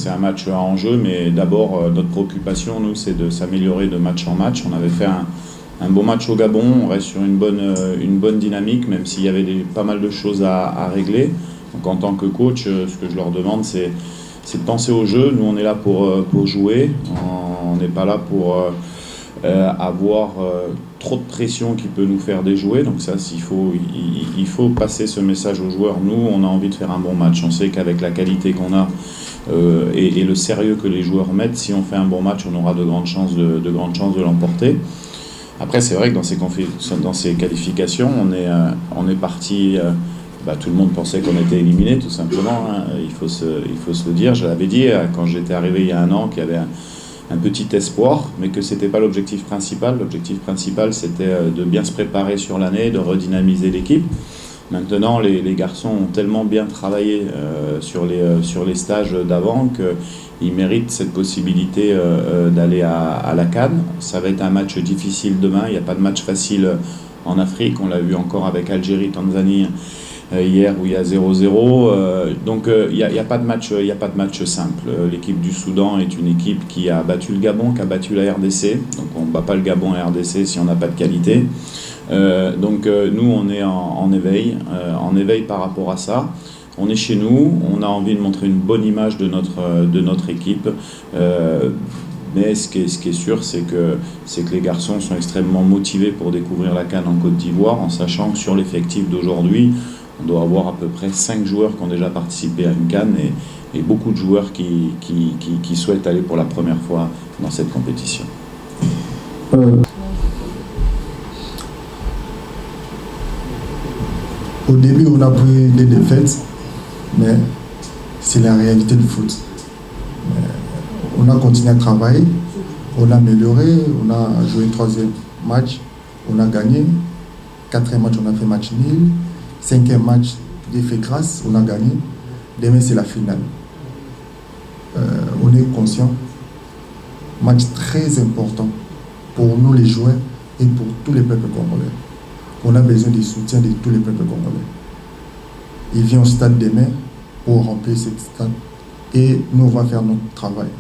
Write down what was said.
c'est un match à enjeu, mais d'abord, notre préoccupation, nous, c'est de s'améliorer de match en match. On avait fait un beau match au Gabon, on reste sur une bonne dynamique, même s'il y avait pas mal de choses à régler. Donc en tant que coach, ce que je leur demande, c'est de penser au jeu. Nous, on est là pour jouer, on n'est pas là pour avoir trop de pression qui peut nous faire déjouer. Donc ça, il faut passer ce message aux joueurs. Nous, on a envie de faire un bon match. On sait qu'avec la qualité qu'on a et le sérieux que les joueurs mettent, si on fait un bon match, on aura de grandes chances de l'emporter. Après, c'est vrai que dans ces qualifications, on est parti... tout le monde pensait qu'on était éliminé, tout simplement. Hein. Il faut se le dire. Je l'avais dit quand j'étais arrivé il y a un an qu'il y avait un petit espoir, mais que ce n'était pas l'objectif principal. L'objectif principal, c'était de bien se préparer sur l'année, de redynamiser l'équipe. Maintenant, les garçons ont tellement bien travaillé sur les stages d'avant qu'ils méritent cette possibilité d'aller à la CAN. Ça va être un match difficile demain. Il n'y a pas de match facile en Afrique. On l'a vu encore avec Algérie, Tanzanie hier où il y a 0-0. Donc il n'y a pas de match simple. L'équipe du Soudan est une équipe qui a battu le Gabon, qui a battu la RDC. Donc on ne bat pas le Gabon et la RDC si on n'a pas de qualité. Nous on est en éveil par rapport à ça. On est chez nous, on a envie de montrer une bonne image de notre équipe. Mais ce qui est sûr, c'est que les garçons sont extrêmement motivés pour découvrir la CAN en Côte d'Ivoire, en sachant que sur l'effectif d'aujourd'hui, on doit avoir à peu près 5 joueurs qui ont déjà participé à une CAN et beaucoup de joueurs qui souhaitent aller pour la première fois dans cette compétition. Au début, on a pris des défaites, mais c'est la réalité du foot. On a continué à travailler, on a amélioré, on a joué le 3e match, on a gagné. 4e match, on a fait match nul. 5e match, Dieu fait grâce, on a gagné. Demain, c'est la finale. On est conscient. Match très important pour nous, les joueurs, et pour tous les peuples congolais. On a besoin du soutien de tous les peuples congolais. Ils viennent au stade demain pour remplir ce stade. Et nous, on va faire notre travail.